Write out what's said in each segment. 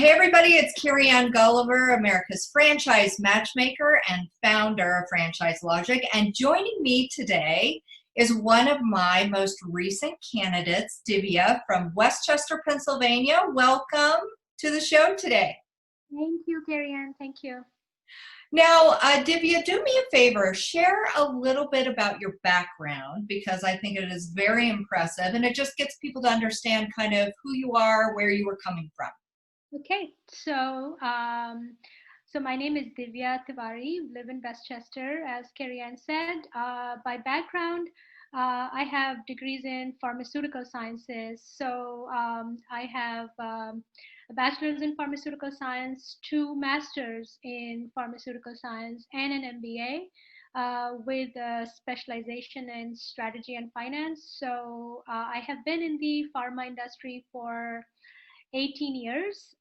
Hey everybody, it's Careyann Golliver, America's Franchise Matchmaker and founder of Franchise Logic. And joining me today is one of my most recent candidates, Divya from Westchester, Pennsylvania. Welcome to the show today. Thank you, Careyann. Thank you. Now, Divya, do me a favor, share a little bit about your background because I think it is very impressive and it just gets people to understand kind of who you are, where you were coming from. Okay, so my name is Divya Tewari, live in Westchester, as Careyann said. By background, I have degrees in pharmaceutical sciences. So I have a bachelor's in pharmaceutical science, two masters in pharmaceutical science, and an MBA with a specialization in strategy and finance. So I have been in the pharma industry for 18 years,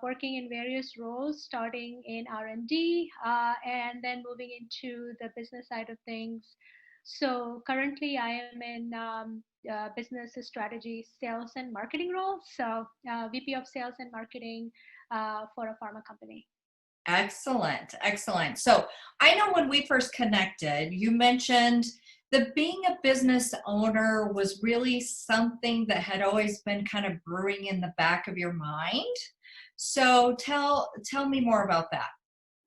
working in various roles, starting in R&D and then moving into the business side of things. So currently I am in business strategy, sales and marketing role. So VP of sales and marketing for a pharma company. Excellent, excellent. So I know when we first connected, you mentioned that being a business owner was really something that had always been kind of brewing in the back of your mind. So tell me more about that.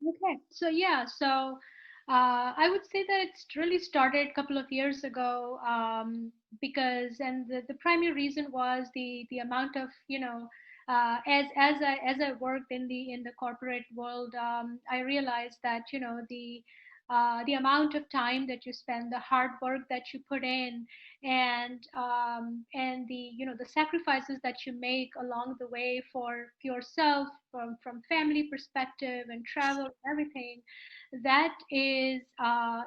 Okay, so yeah, so I would say that it's really started a couple of years ago because, and the primary reason was the amount of, as I worked in the corporate world, I realized that the amount of time that you spend, the hard work that you put in, and the sacrifices that you make along the way for yourself, from family perspective and travel, everything, that is at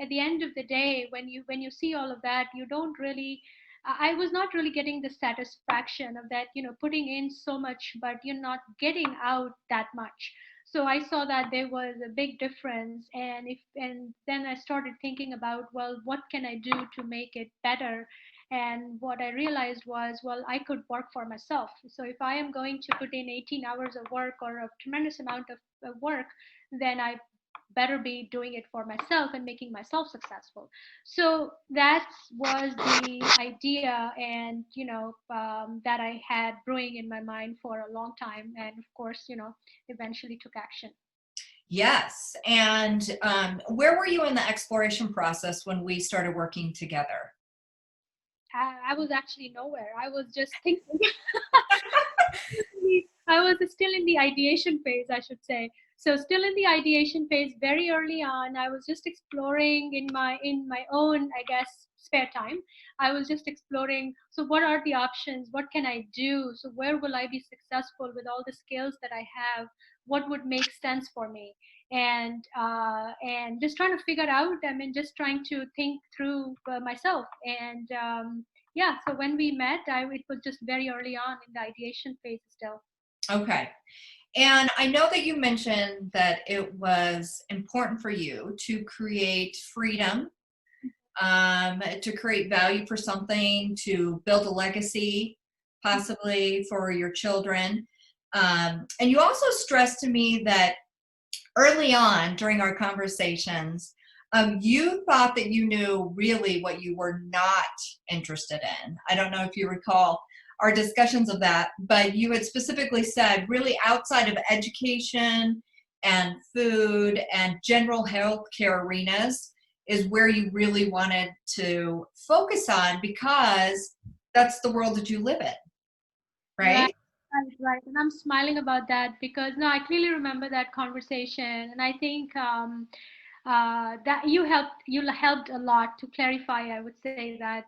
the end of the day, when you see all of that, you don't really, I was not really getting the satisfaction of that, putting in so much but you're not getting out that much. So I saw that there was a big difference, and then I started thinking about, well, what can I do to make it better? And what I realized was, well, I could work for myself. So if I am going to put in 18 hours of work or a tremendous amount of work, then I better be doing it for myself and making myself successful. So that was the idea, and that I had brewing in my mind for a long time, and of course, eventually took action. Yes. And where were you in the exploration process when we started working together? I was actually nowhere. I was just thinking. I was still in the ideation phase, I should say. So still in the ideation phase, very early on, I was just exploring in my own, I guess, spare time. I was just exploring. So what are the options? What can I do? So where will I be successful with all the skills that I have? What would make sense for me? And just trying to figure out. I mean, just trying to think through myself. And yeah, so when we met, it was just very early on in the ideation phase still. Okay. And I know that you mentioned that it was important for you to create freedom, to create value for something, to build a legacy, possibly for your children. And you also stressed to me that early on during our conversations, you thought that you knew really what you were not interested in. I don't know if you recall our discussions of that, but you had specifically said really outside of education and food and general healthcare arenas is where you really wanted to focus on because that's the world that you live in, right? Right, right, right. And I'm smiling about that because no, I clearly remember that conversation, and I think that you helped a lot to clarify. I would say that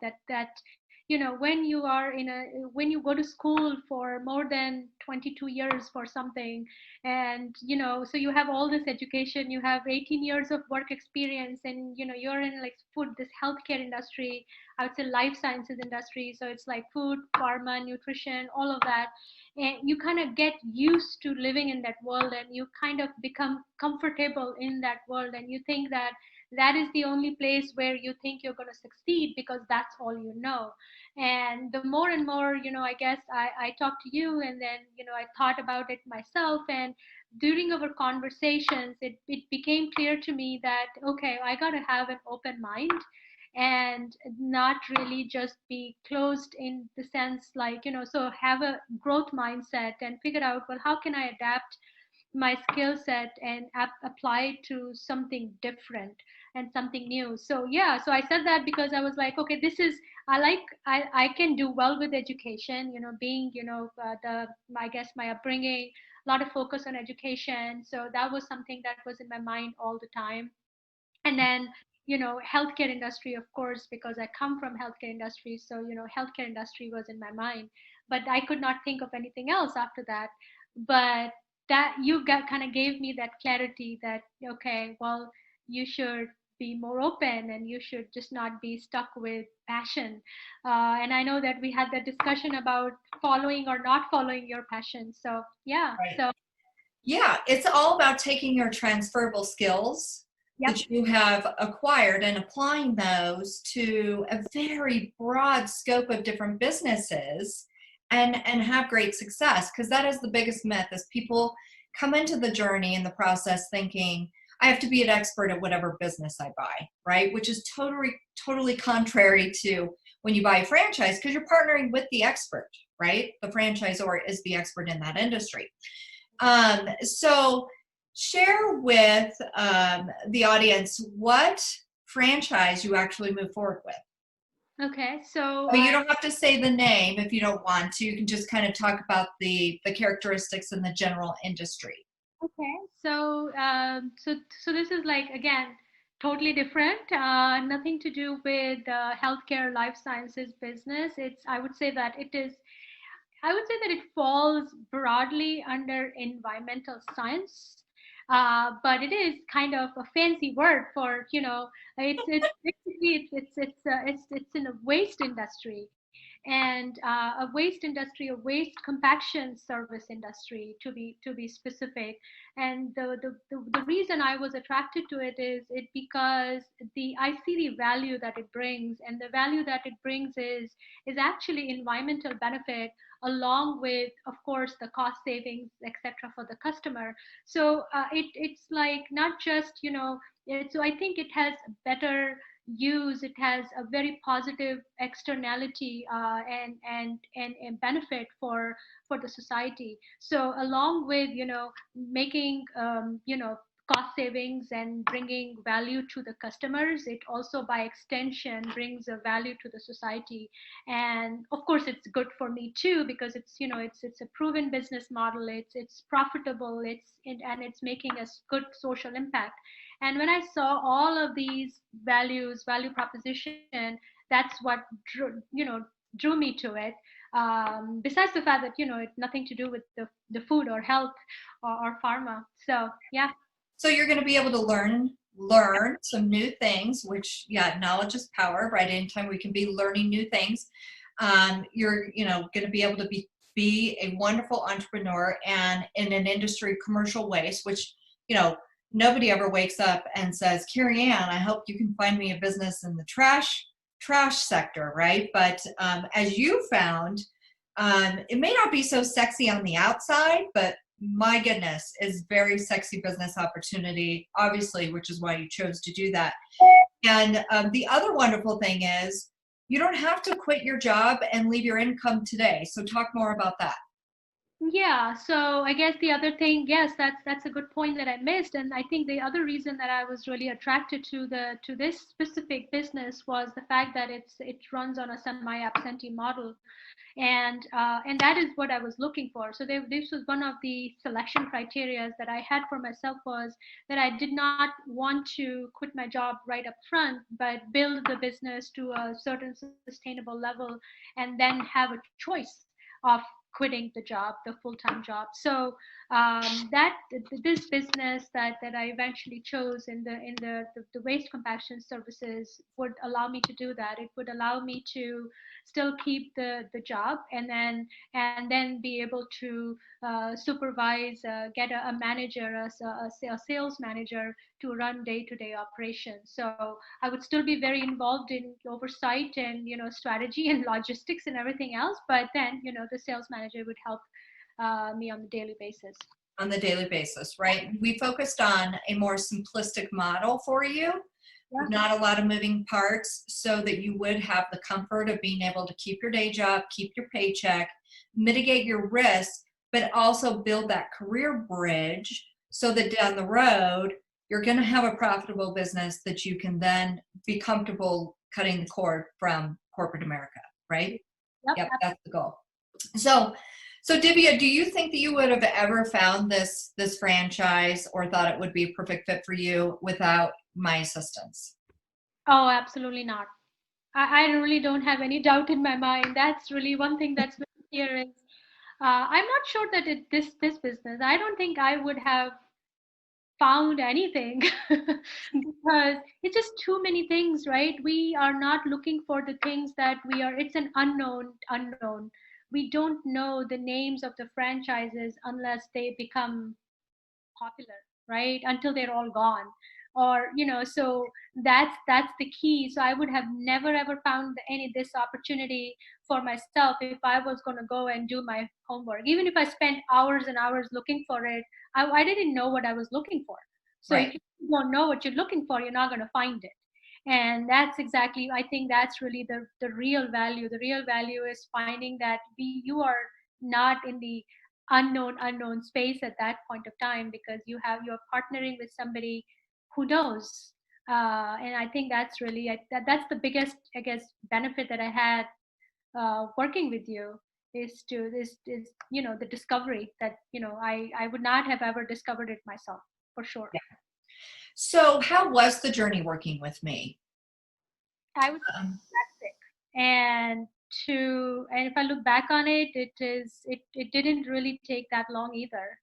when you go to school for more than 22 years for something, and so you have all this education, you have 18 years of work experience, and you're in like food, this healthcare industry, I would say life sciences industry. So it's like food, pharma, nutrition, all of that. And you kind of get used to living in that world, and you kind of become comfortable in that world, and you think that that is the only place where you think you're going to succeed because that's all you know. And the more and more, I guess I talked to you, and then, I thought about it myself. And during our conversations, it became clear to me that, okay, I got to have an open mind and not really just be closed in the sense, like, so have a growth mindset and figure out, well, how can I adapt my skill set and apply it to something different and something new. So yeah, so I said that because I was like, okay, this is, I can do well with education, being, the I guess my upbringing, a lot of focus on education. So that was something that was in my mind all the time. And then, healthcare industry, of course, because I come from healthcare industry. So, healthcare industry was in my mind, but I could not think of anything else after that. But that you got kind of gave me that clarity that, okay, well, you should be more open, and you should just not be stuck with passion. And I know that we had that discussion about following or not following your passion. So yeah, Right. so Yeah, it's all about taking your transferable skills yep. that you have acquired and applying those to a very broad scope of different businesses and have great success, because that is the biggest myth is people come into the journey in the process thinking I have to be an expert at whatever business I buy, right? Which is totally contrary to when you buy a franchise, because you're partnering with the expert, right? The franchisor is the expert in that industry. So share with the audience what franchise you actually move forward with. Okay, so I mean, you don't have to say the name if you don't want to. You can just kind of talk about the characteristics in the general industry. okay, so this is like, again, totally different. Nothing to do with healthcare, life sciences business. I would say that it is. I would say that it falls broadly under environmental science, but it is kind of a fancy word for, it's basically it's in a waste industry, and a waste industry, a waste compaction service industry, to be specific. And the reason I was attracted to it is it because the I see the value that it brings, and the value that it brings is actually environmental benefit, along with, of course, the cost savings, etc., for the customer. So it's like not just, so I think it has better use, it has a very positive externality, and benefit for the society. So along with, making, cost savings and bringing value to the customers, it also by extension brings a value to the society. And of course it's good for me too, because it's, it's a proven business model, it's profitable, and it's making a good social impact. And when I saw all of these value proposition, that's what drew me to it. Besides the fact that, it's nothing to do with the food or health, or pharma. So yeah. So you're going to be able to learn some new things, which, yeah, knowledge is power, right? Anytime we can be learning new things, you're, going to be able to be a wonderful entrepreneur and in an industry commercial waste, which, nobody ever wakes up and says, Careyann, I hope you can find me a business in the trash sector, right? But as you found, it may not be so sexy on the outside, but my goodness, is very sexy business opportunity, obviously, which is why you chose to do that. And the other wonderful thing is you don't have to quit your job and leave your income today. So talk more about that. Yeah, so I guess the other thing, yes, that's a good point that I missed. And I think the other reason that I was really attracted to this specific business was the fact that it runs on a semi-absentee model, and that is what I was looking for. So this was one of the selection criteria that I had for myself, was that I did not want to quit my job right up front, but build the business to a certain sustainable level, and then have a choice of quitting the job, the full-time job. So this business that I eventually chose in the waste compaction services would allow me to do that. It would allow me to still keep the job, and then be able to supervise, get a manager, a sales manager to run day-to-day operations. So I would still be very involved in oversight and strategy and logistics and everything else, but then the sales manager would help me on the daily basis. On the daily basis, right? We focused on a more simplistic model for you, with not a lot of moving parts, so that you would have the comfort of being able to keep your day job, keep your paycheck, mitigate your risk, but also build that career bridge so that down the road, you're going to have a profitable business that you can then be comfortable cutting the cord from corporate America, right? Yep, that's the goal. So Divya, do you think that you would have ever found this franchise or thought it would be a perfect fit for you without my assistance? Oh, absolutely not. I really don't have any doubt in my mind. That's really one thing that's very clear is I'm not sure that this business, I don't think I would have found anything because it's just too many things, right? We are not looking for the things that it's an unknown. We don't know the names of the franchises unless they become popular, right? Until they're all gone. Or, so that's the key. So I would have never ever found this opportunity for myself if I was going to go and do my homework. Even if I spent hours and hours looking for it, I didn't know what I was looking for. So Right. if you don't know what you're looking for, you're not going to find it. And that's exactly, I think that's really the real value. The real value is finding that you are not in the unknown space at that point of time, because you're partnering with somebody who knows. And I think that's really that's the biggest, I guess, benefit that I had working with you, is the discovery that I would not have ever discovered it myself, for sure. Yeah. So how was the journey working with me? I was fantastic. And if I look back on it, it didn't really take that long either.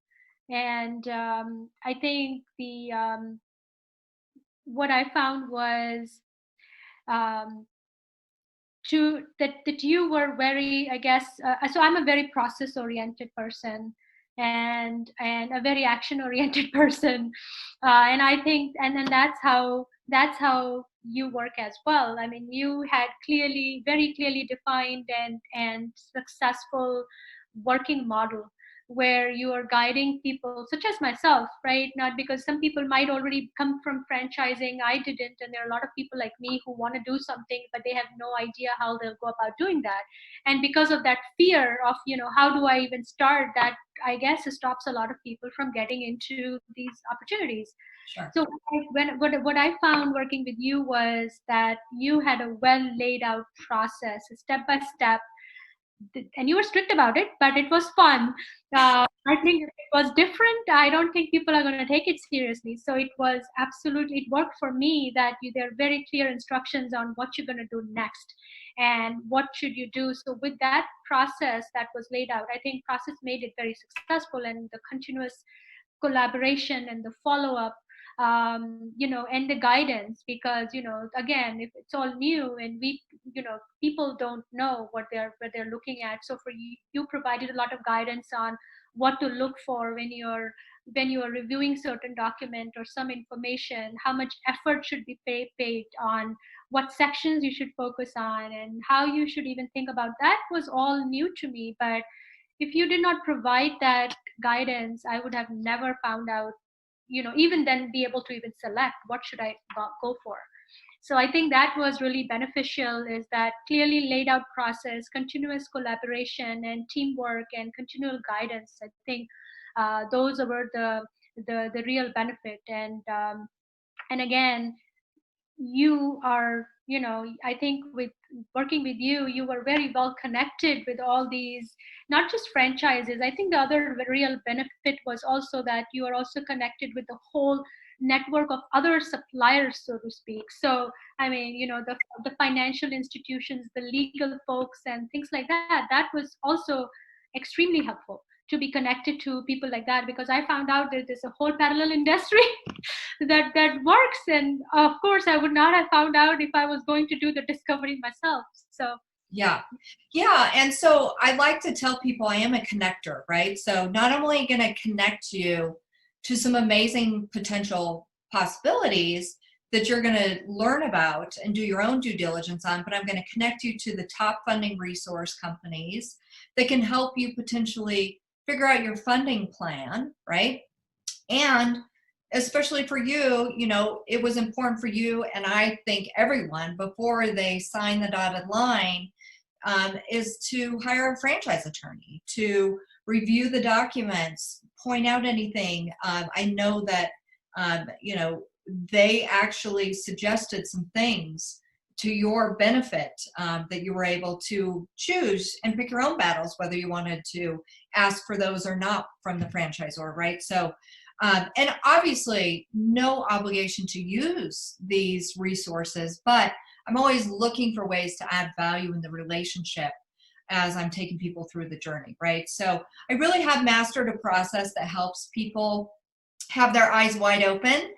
And I think the what I found was um, that you were very, I guess, so I'm a very process oriented person, and a very action oriented person, and I think, and then that's how you work as well. I mean, you had very clearly defined and successful working model where you are guiding people such as myself, right? Not because some people might already come from franchising, I didn't, and there are a lot of people like me who want to do something but they have no idea how they'll go about doing that. And because of that fear of how do I even start, that I guess stops a lot of people from getting into these opportunities. Sure. So what I found working with you was that you had a well laid out process, step by step, and you were strict about it, but it was fun. I think it was different. I don't think people are going to take it seriously. So it was absolutely, it worked for me that there are very clear instructions on what you're going to do next and what should you do. So with that process that was laid out, I think process made it very successful, and the continuous collaboration and the follow up, and the guidance, because again, if it's all new and people don't know what they're looking at. So for you provided a lot of guidance on what to look for when you're reviewing certain document or some information, how much effort should be paid on what sections you should focus on, and how you should even think about that was all new to me. But if you did not provide that guidance, I would have never found out, even then be able to even select what should I go for. So I think that was really beneficial, is that clearly laid out process, continuous collaboration and teamwork and continual guidance. I think those were the real benefit. And again, you are, I think with working with you, you were very well connected with all these, not just franchises. I think the other real benefit was also that you are also connected with the whole network of other suppliers, so to speak. So I mean, the financial institutions, the legal folks and things like that, that was also extremely helpful to be connected to people like that, because I found out that there's a whole parallel industry that works. And of course, I would not have found out if I was going to do the discovery myself. So Yeah. Yeah. And so I like to tell people I am a connector, right? So not only going to connect you to some amazing potential possibilities that you're going to learn about and do your own due diligence on, but I'm going to connect you to the top funding resource companies that can help you potentially figure out your funding plan, right? And especially for you, you know, it was important for you, and I think everyone, before they sign the dotted line, is to hire a franchise attorney to review the documents, point out anything. I know that, you know, they actually suggested some things to your benefit, that you were able to choose and pick your own battles, whether you wanted to ask for those or not from the franchisor, right? So, and obviously no obligation to use these resources, but I'm always looking for ways to add value in the relationship as I'm taking people through the journey, right? So I really have mastered a process that helps people have their eyes wide open,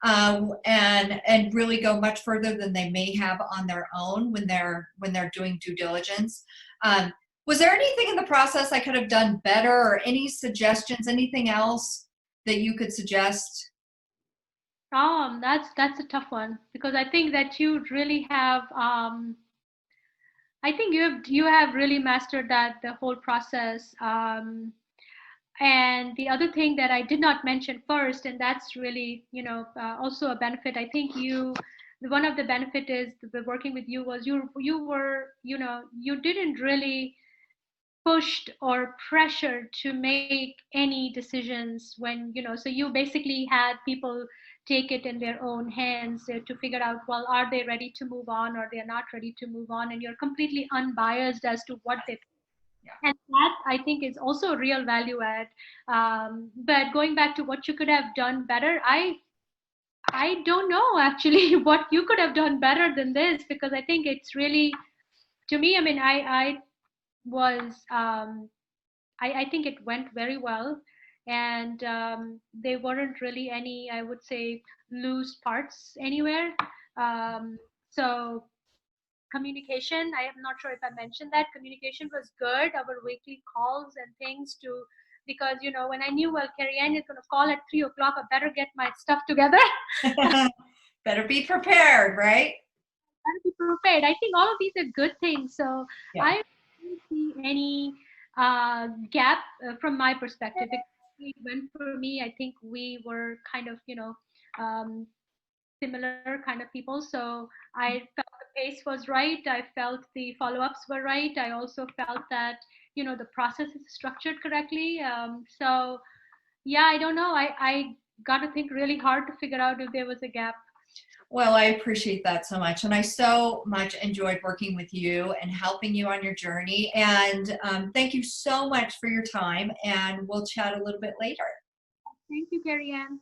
and really go much further than they may have on their own when they're doing due diligence. Was there anything in the process I could have done better, or any suggestions, anything else that you could suggest? that's a tough one, because I think that you really have I think you have really mastered that, the whole process. And the other thing that I did not mention first, and that's really, also a benefit. I think one of the benefit is the working with you was you were, you didn't really pushed or pressured to make any decisions when, so you basically had people take it in their own hands, to figure out, well, are they ready to move on, or they're not ready to move on, and you're completely unbiased as to what they. Yeah. And that, I think, is also a real value add. But going back to what you could have done better, I don't know actually what you could have done better than this, because I think it's really, to me, I mean, I was I think it went very well, and there weren't really any, I would say, loose parts anywhere. So communication, I am not sure if I mentioned that communication was good. Our weekly calls and things to, because when I knew, well, Careyann is going to call at 3 o'clock, I better get my stuff together. Better be prepared, right? Better be prepared. I think all of these are good things. So Yeah. I don't see any gap from my perspective. It went for me. I think we were kind of, um, similar kind of people. So I felt the pace was right. I felt the follow-ups were right. I also felt that, the process is structured correctly. So yeah, I don't know. I got to think really hard to figure out if there was a gap. Well, I appreciate that so much. And I so much enjoyed working with you and helping you on your journey. And thank you so much for your time. And we'll chat a little bit later. Thank you, Careyann.